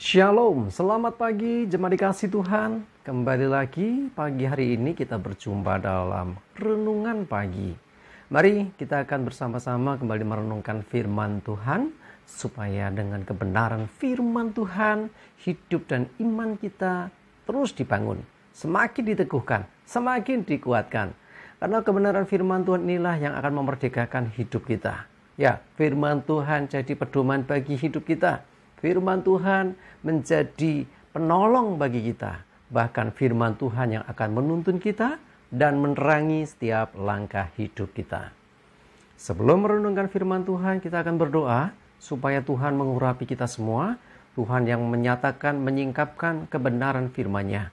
Shalom, selamat pagi jemaat dikasih Tuhan. Kembali lagi pagi hari ini kita berjumpa dalam renungan pagi. Mari kita akan bersama-sama kembali merenungkan firman Tuhan, supaya dengan kebenaran firman Tuhan, hidup dan iman kita terus dibangun, semakin diteguhkan, semakin dikuatkan. Karena kebenaran firman Tuhan inilah yang akan memerdekakan hidup kita. Ya, firman Tuhan jadi pedoman bagi hidup kita. Firman Tuhan menjadi penolong bagi kita. Bahkan firman Tuhan yang akan menuntun kita dan menerangi setiap langkah hidup kita. Sebelum merenungkan firman Tuhan, kita akan berdoa supaya Tuhan mengurapi kita semua. Tuhan yang menyatakan, menyingkapkan kebenaran firman-Nya.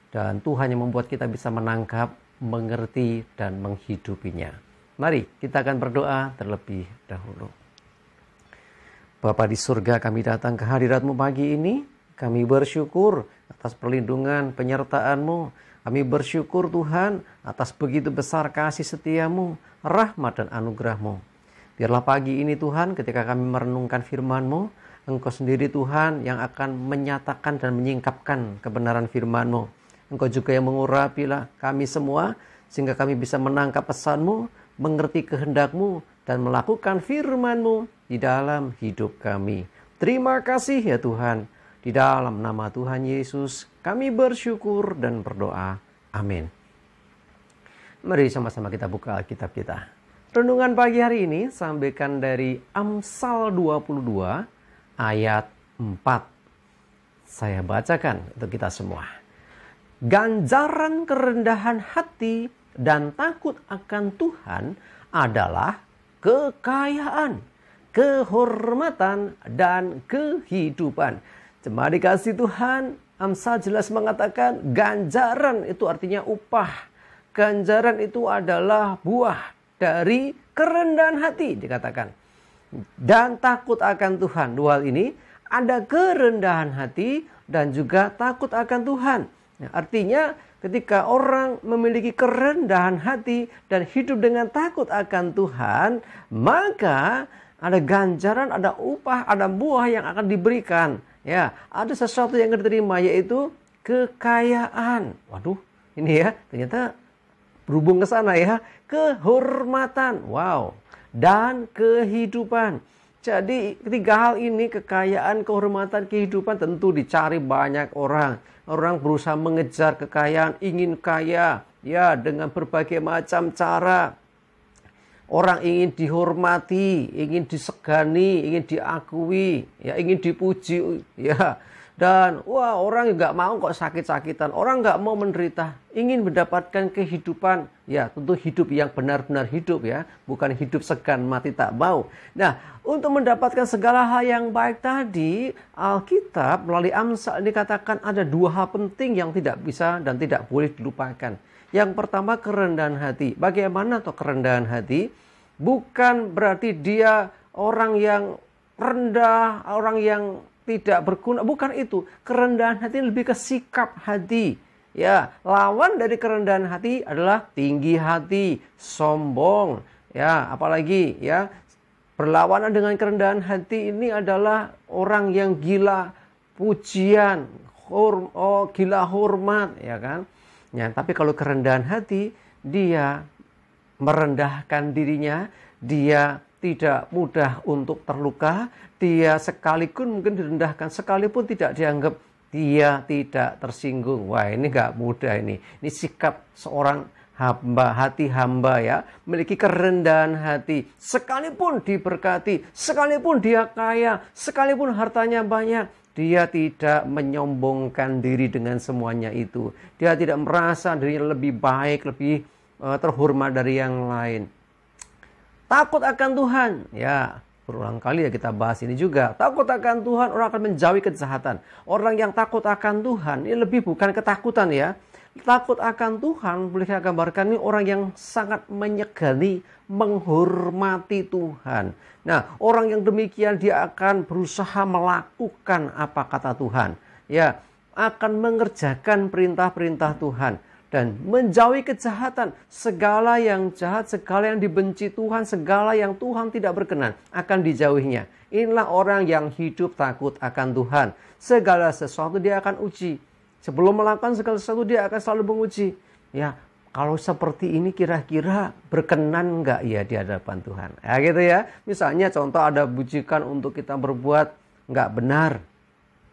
Dan Tuhan yang membuat kita bisa menangkap, mengerti, dan menghidupinya. Mari kita akan berdoa terlebih dahulu. Bapa di surga, kami datang ke hadirat-Mu pagi ini. Kami bersyukur atas perlindungan penyertaan-Mu. Kami bersyukur Tuhan atas begitu besar kasih setia-Mu, rahmat dan anugerah-Mu. Biarlah pagi ini Tuhan, ketika kami merenungkan firman-Mu, Engkau sendiri Tuhan yang akan menyatakan dan menyingkapkan kebenaran firman-Mu. Engkau juga yang mengurapilah kami semua, sehingga kami bisa menangkap pesan-Mu, mengerti kehendak-Mu, dan melakukan firman-Mu di dalam hidup kami. Terima kasih ya Tuhan. Di dalam nama Tuhan Yesus kami bersyukur dan berdoa. Amin. Mari sama-sama kita buka Alkitab kita. Renungan pagi hari ini sampaikan dari Amsal 22 ayat 4. Saya bacakan untuk kita semua. Ganjaran kerendahan hati dan takut akan Tuhan adalah kekayaan, kehormatan, dan kehidupan. Jemaat dikasih Tuhan, Amsal jelas mengatakan ganjaran itu artinya upah. Ganjaran itu adalah buah dari kerendahan hati, dikatakan. Dan takut akan Tuhan. Dua hal ini, ada kerendahan hati dan juga takut akan Tuhan. Nah, artinya ketika orang memiliki kerendahan hati dan hidup dengan takut akan Tuhan, maka ada ganjaran, ada upah, ada buah yang akan diberikan. Ya, ada sesuatu yang diterima, yaitu kekayaan. Waduh, ini ya, ternyata berhubung ke sana ya. Kehormatan, wow, dan kehidupan. Jadi ketiga hal ini, kekayaan, kehormatan, kehidupan, tentu dicari banyak orang. Orang berusaha mengejar kekayaan, ingin kaya, ya, dengan berbagai macam cara. Orang ingin dihormati, ingin disegani, ingin diakui, ya, ingin dipuji, ya. Dan wah, orang nggak mau kok sakit-sakitan, orang nggak mau menderita, ingin mendapatkan kehidupan, ya, tentu hidup yang benar-benar hidup, ya, bukan hidup segan mati tak mau. Nah, untuk mendapatkan segala hal yang baik tadi, Alkitab melalui Amsal dikatakan ada dua hal penting yang tidak bisa dan tidak boleh dilupakan. Yang pertama, kerendahan hati. Bagaimana tuh kerendahan hati? Bukan berarti dia orang yang rendah, orang yang tidak berguna, bukan itu. Kerendahan hati lebih ke sikap hati. Ya, lawan dari kerendahan hati adalah tinggi hati, sombong. Ya, apalagi ya, berlawanan dengan kerendahan hati ini adalah orang yang gila pujian, gila hormat, ya kan? Ya, tapi kalau kerendahan hati, dia merendahkan dirinya, dia tidak mudah untuk terluka, dia sekalipun mungkin direndahkan, sekalipun tidak dianggap, dia tidak tersinggung. Wah, ini gak mudah ini. Ini sikap seorang hamba, hati hamba ya, memiliki kerendahan hati. Sekalipun diberkati, sekalipun dia kaya, sekalipun hartanya banyak, dia tidak menyombongkan diri dengan semuanya itu. Dia tidak merasa dirinya lebih baik, lebih terhormat dari yang lain. Takut akan Tuhan, ya, berulang kali ya kita bahas ini juga. Takut akan Tuhan, orang akan menjauhi kejahatan. Orang yang takut akan Tuhan, ini lebih bukan ketakutan ya. Takut akan Tuhan, boleh saya gambarkan, ini orang yang sangat menyegani, menghormati Tuhan. Nah, orang yang demikian dia akan berusaha melakukan apa kata Tuhan. Ya, akan mengerjakan perintah-perintah Tuhan. dan menjauhi kejahatan. Segala yang jahat, segala yang dibenci Tuhan, segala yang Tuhan tidak berkenan akan dijauhinya. Inilah orang yang hidup takut akan Tuhan. Segala sesuatu dia akan uji. Sebelum melakukan segala sesuatu dia akan selalu menguji. Ya, kalau seperti ini kira-kira berkenan enggak ya di hadapan Tuhan? Ya gitu ya. Misalnya contoh ada bujukan untuk kita berbuat enggak benar.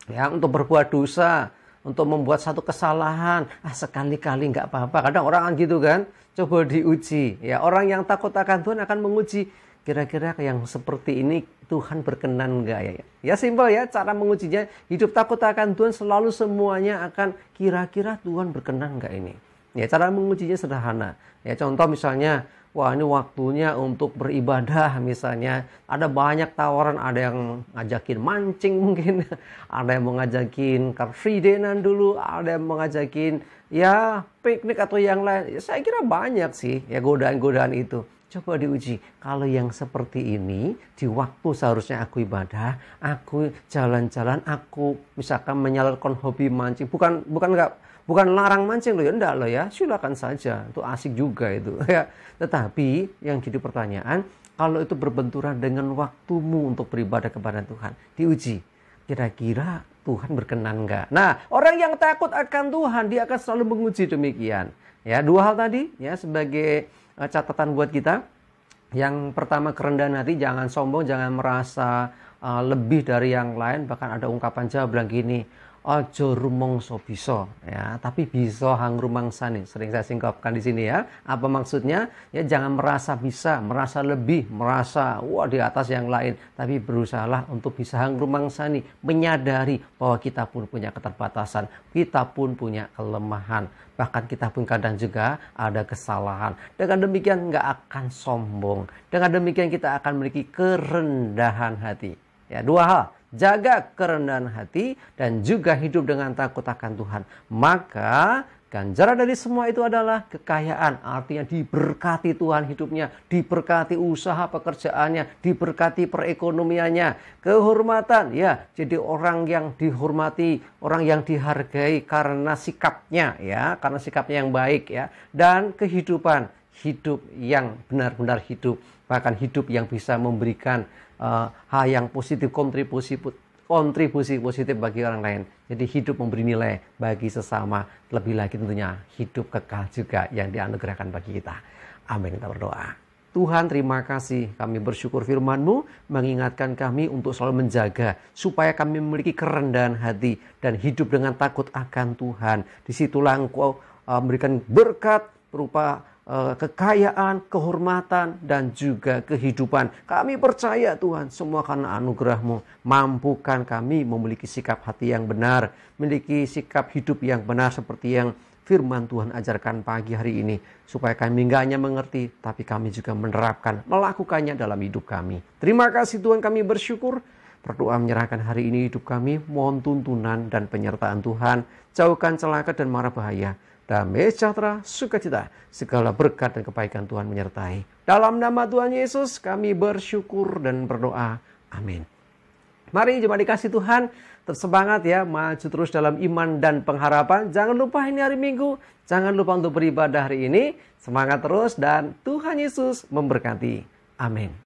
Ya, untuk berbuat dosa, untuk membuat satu kesalahan. Sekali-kali enggak apa-apa. Kadang orang kan gitu kan. Coba diuji. Ya, orang yang takut akan Tuhan akan menguji. Kira-kira yang seperti ini Tuhan berkenan enggak ya? Ya simpel ya, cara mengujinya. Hidup takut akan Tuhan selalu semuanya akan kira-kira Tuhan berkenan enggak ini? Ya, cara mengujinya sederhana. Ya, contoh misalnya, wah ini waktunya untuk beribadah misalnya. Ada banyak tawaran, ada yang ngajakin mancing mungkin, ada yang mau ngajakin car free day-an dulu, ada yang mau ngajakin ya piknik atau yang lain. Ya, saya kira banyak sih ya godaan-godaan itu. Coba diuji. Kalau yang seperti ini, di waktu seharusnya aku ibadah, aku jalan-jalan, aku misalkan menyalurkan hobi mancing. Bukan larang mancing loh ya, enggak loh ya. Silakan saja, itu asik juga itu ya. Tetapi yang jadi pertanyaan, kalau itu berbenturan dengan waktumu untuk beribadah kepada Tuhan, diuji. Kira-kira Tuhan berkenan enggak? Nah, orang yang takut akan Tuhan, dia akan selalu menguji demikian. Ya, dua hal tadi ya sebagai catatan buat kita. Yang pertama, kerendahan hati, jangan sombong, jangan merasa lebih dari yang lain. Bahkan ada ungkapan Jawa bilang gini, ojo rumongso bisa ya, tapi bisa hang rumangsane. Sering saya singkapkan di sini ya. Apa maksudnya? Ya jangan merasa bisa, merasa lebih, merasa wah di atas yang lain, tapi berusahalah untuk bisa hang rumangsani, menyadari bahwa kita pun punya keterbatasan, kita pun punya kelemahan. Bahkan kita pun kadang juga ada kesalahan. Dengan demikian nggak akan sombong. Dengan demikian kita akan memiliki kerendahan hati. Ya, dua hal. Jaga kerendahan hati dan juga hidup dengan takut akan Tuhan. Maka ganjaran dari semua itu adalah kekayaan. Artinya diberkati Tuhan hidupnya, diberkati usaha pekerjaannya, diberkati perekonomiannya, kehormatan. Ya, jadi orang yang dihormati, orang yang dihargai karena sikapnya ya, karena sikapnya yang baik ya, dan kehidupan, hidup yang benar-benar hidup, bahkan hidup yang bisa memberikan hal yang positif, kontribusi positif bagi orang lain. Jadi hidup memberi nilai bagi sesama, lebih lagi tentunya hidup kekal juga yang dianugerahkan bagi kita. Amin. Kita berdoa. Tuhan, terima kasih, kami bersyukur firman-Mu mengingatkan kami untuk selalu menjaga supaya kami memiliki kerendahan hati dan hidup dengan takut akan Tuhan. Disitulah Engkau memberikan berkat berupa kekayaan, kehormatan, dan juga kehidupan. Kami percaya Tuhan, semua karena anugerah-Mu. Mampukan kami memiliki sikap hati yang benar, memiliki sikap hidup yang benar seperti yang firman Tuhan ajarkan pagi hari ini. Supaya kami enggak hanya mengerti, tapi kami juga menerapkan, melakukannya dalam hidup kami. Terima kasih Tuhan, kami bersyukur. Berdoa menyerahkan hari ini hidup kami, mohon tuntunan dan penyertaan Tuhan. Jauhkan celaka dan mara bahaya. Damai sejahtera, sukacita, segala berkat dan kebaikan Tuhan menyertai. Dalam nama Tuhan Yesus kami bersyukur dan berdoa. Amin. Mari jemaat dikasih Tuhan, tersemangat ya, maju terus dalam iman dan pengharapan. Jangan lupa ini hari Minggu, jangan lupa untuk beribadah hari ini. Semangat terus dan Tuhan Yesus memberkati. Amin.